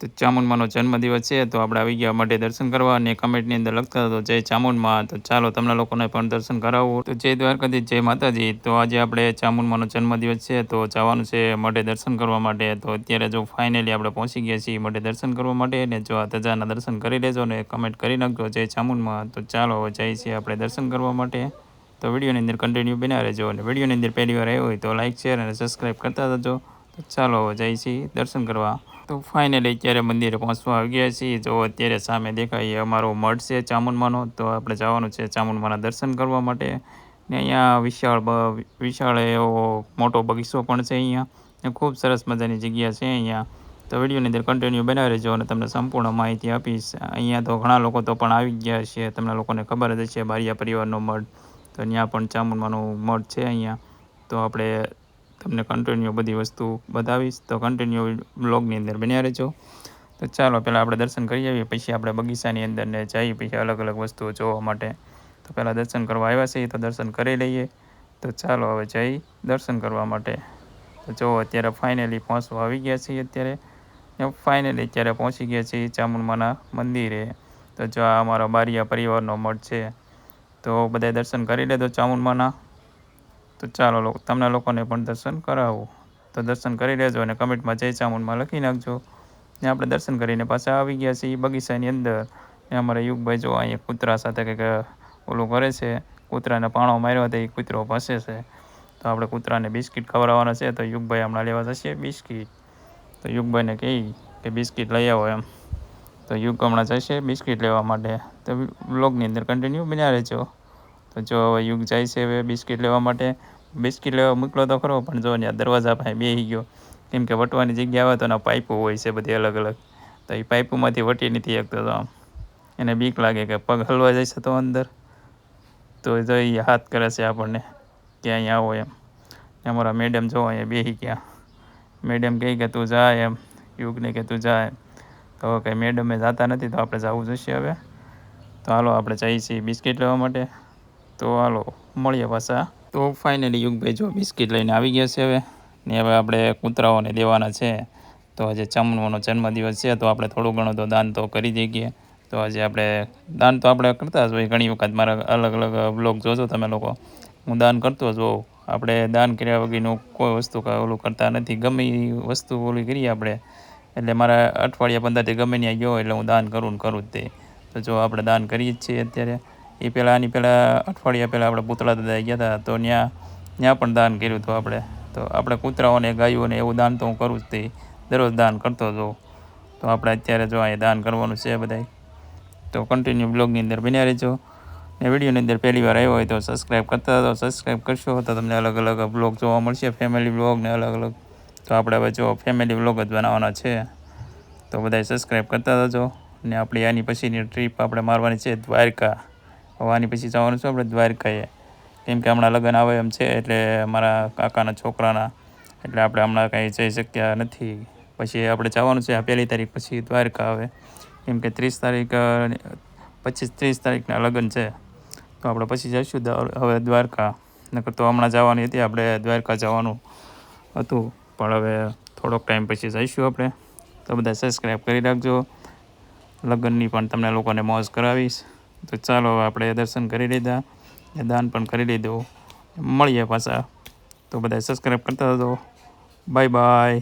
તો ચામુંડમાનો જન્મદિવસ છે તો આપણે આવી ગયા માટે દર્શન કરવા, અને કમેન્ટની અંદર લખતા હતો જય ચામુંડમાં. તો ચાલો તમને લોકોને પણ દર્શન કરાવવું. તો જય દ્વારકાધીશ, જય માતાજી. તો આજે આપણે ચામુંડમાનો જન્મદિવસ છે તો જવાનું છે માટે દર્શન કરવા માટે. તો અત્યારે જો ફાઇનલી આપણે પહોંચી ગયા છીએ માટે દર્શન કરવા માટે, ને જો આ ધજાના દર્શન કરી લેજો ને કમેન્ટ કરી નાખજો જય ચામુંડમાં. તો ચાલો હવે જઈએ છીએ આપણે દર્શન કરવા માટે. તો વિડીયોની અંદર કન્ટિન્યુ બના રહેજો, અને વિડીયોની અંદર પહેલી વાર આવ્યો હોય તો લાઇક શેર અને સબસ્ક્રાઈબ કરતા જજો. તો ચાલો હવે જઈએ છીએ દર્શન કરવા. તો ફાઇનલી અત્યારે મંદિરે પહોંચવા આવી ગયા છીએ. જો અત્યારે સામે દેખાય અમારો મઠ છે ચામુંડમાનો. તો આપણે જવાનું છે ચામુંડમાના દર્શન કરવા માટે. ને અહીંયા વિશાળ એવો મોટો બગીચો પણ છે અહીંયા, ને ખૂબ સરસ મજાની જગ્યા છે અહીંયા. તો વિડીયોની અંદર કન્ટિન્યુ બનાવી રહેજો અને તમને સંપૂર્ણ માહિતી આપીશ. અહીંયા તો ઘણા લોકો તો પણ આવી ગયા છે, તમને લોકોને ખબર જ છે બારિયા પરિવારનો મઠ. તો ત્યાં પણ ચામુંડમાનું મઠ છે અહીંયા. તો આપણે તમને કન્ટિન્યુ બધી વસ્તુ બતાવીશ, તો કન્ટિન્યુ બ્લોગની અંદર બન્યા રહેજો. તો ચાલો પહેલાં આપણે દર્શન કરી આવીએ, પછી આપણે બગીચાની અંદર ને જઈએ, પછી અલગ અલગ વસ્તુઓ જોવા માટે. તો પહેલાં દર્શન કરવા આવ્યા છીએ તો દર્શન કરી લઈએ. તો ચાલો હવે જઈ દર્શન કરવા માટે. તો જો અત્યારે ફાઇનલી પહોંચવા આવી ગયા છીએ. ફાઇનલી અત્યારે પહોંચી ગયા છીએ ચામુંડમાના મંદિરે. તો જો આ અમારા બારિયા પરિવારનો મઠ છે. તો બધા દર્શન કરી લેજો ચામુંડમાના. તો ચાલો તમને લોકોને પણ દર્શન કરાવું. તો દર્શન કરી લેજો અને કમેન્ટમાં જય ચામુંડમાં લખી નાખજો. ને આપણે દર્શન કરીને પાછા આવી ગયા છીએ બગીચાની અંદર. ને અમારા યુગભાઈ જો અહીંયા કૂતરા સાથે કંઈક ઓલું કરે છે. કૂતરાને પાણો માર્યો હતો, એ કૂતરો ફસે છે. તો આપણે કૂતરાને બિસ્કિટ ખવડાવવાના છે. તો યુગભાઈ હમણાં લેવા જશે બિસ્કિટ. તો યુગભાઈને કહી કે બિસ્કિટ લઈ આવો એમ. તો યુગ હમણાં જશે બિસ્કિટ લેવા માટે. તો વ્લોગની અંદર કન્ટિન્યુ બન્યા રહેજો. તો જો હવે યુગ જાય છે હવે બિસ્કિટ લેવા માટે. બિસ્કિટ લેવા મોકલો તો ખરો, પણ જો ત્યાં દરવાજા પાસે બેસી ગયો. કેમ કે વટવાની જગ્યા આવે તો એના પાઇપો હોય છે બધી અલગ અલગ. તો એ પાઇપોમાંથી વટી નથી શકતો. તો આમ એને બીક લાગે કે પગ હલવા જાય છે તો અંદર. તો જો એ હાથ કરે છે આપણને કે અહીંયા આવો એમ. અમારા મેડમ જો અહીંયા બેસી ગયા. મેડમ કહે કે તું જા એમ, યુગને કે તું જા એમ. તો કંઈ મેડમે જતા નથી, તો આપણે જવું જોઈશે હવે. તો હાલો આપણે જઈએ છીએ બિસ્કિટ લેવા માટે. તો હાલો મળીએ પાછા. તો ફાઇનલી યુગભાઈ જો બિસ્કિટ લઈને આવી ગયા છે હવે. ને હવે આપણે કૂતરાઓને દેવાના છે. તો આજે ચામુંડમાનો જન્મદિવસ છે તો આપણે થોડું ઘણું તો દાન તો કરી દઈએ. તો આજે આપણે દાન તો આપણે કરતા જ હોય ઘણી વખત. મારા અલગ અલગ બ્લોગ જોજો તમે લોકો, હું દાન કરતો જ હોઉં. આપણે દાન કર્યા વગરનું કોઈ વસ્તુ ઓલું કરતા નથી. ગમે એ વસ્તુ ઓલી કરીએ આપણે, એટલે મારા અઠવાડિયા 15 ગમે ત્યાં ગયો એટલે હું દાન કરું જ તે. તો જો આપણે દાન કરીએ જ છીએ અત્યારે. એ પહેલાં આની પહેલાં અઠવાડિયા પહેલાં આપણે પૂતળા દાદા ગયા હતા, તો ત્યાં પણ દાન કર્યું હતું આપણે. તો આપણે કૂતરાઓને ગાયોને એવું દાન તો હું કરું જ તે, દરરોજ દાન કરતો જ હોઉં. તો આપણે અત્યારે જો અહીંયા દાન કરવાનું છે બધાય. તો કન્ટિન્યુ બ્લોગની અંદર બન્યા રહેજો. ને વિડીયોની અંદર પહેલી વાર આવ્યો હોય તો સબસ્ક્રાઈબ કરતા હતો. સબસ્ક્રાઈબ કરશો તો તમને અલગ અલગ બ્લોગ જોવા મળશે, ફેમિલી બ્લોગ ને અલગ અલગ. તો આપણે હવે જો ફેમિલી બ્લોગ જ બનાવવાના છે. તો બધાય સબસ્ક્રાઈબ કરતા જજો. ને આપણી આની પછીની ટ્રીપ આપણે મારવાની છે દ્વારકા. હવે આની પછી જવાનું છે આપણે દ્વારકાએ. કેમ કે હમણાં લગ્ન આવે એમ છે, એટલે મારા કાકાના છોકરાના, એટલે આપણે હમણાં કાંઈ જઈ શક્યા નથી. પછી આપણે જવાનું છે આ 1 તારીખ પછી દ્વારકા આવે. કેમ કે 30 તારીખ 25-30 તારીખના લગ્ન છે. તો આપણે પછી જઈશું હવે દ્વારકા. નકર તો હમણાં જવાની હતી આપણે દ્વારકા જવાનું હતું, પણ હવે થોડોક ટાઈમ પછી જઈશું આપણે. તો બધા સબસ્ક્રાઈબ કરી રાખજો. લગ્નની પણ તમને લોકોને મોજ કરાવીશ. તો ચાલો હવે આપણે દર્શન કરી લીધા, દાન પણ કરી લીધું. મળીએ પાછા. તો બધા સબસ્ક્રાઈબ કરતા હતો. Bye bye.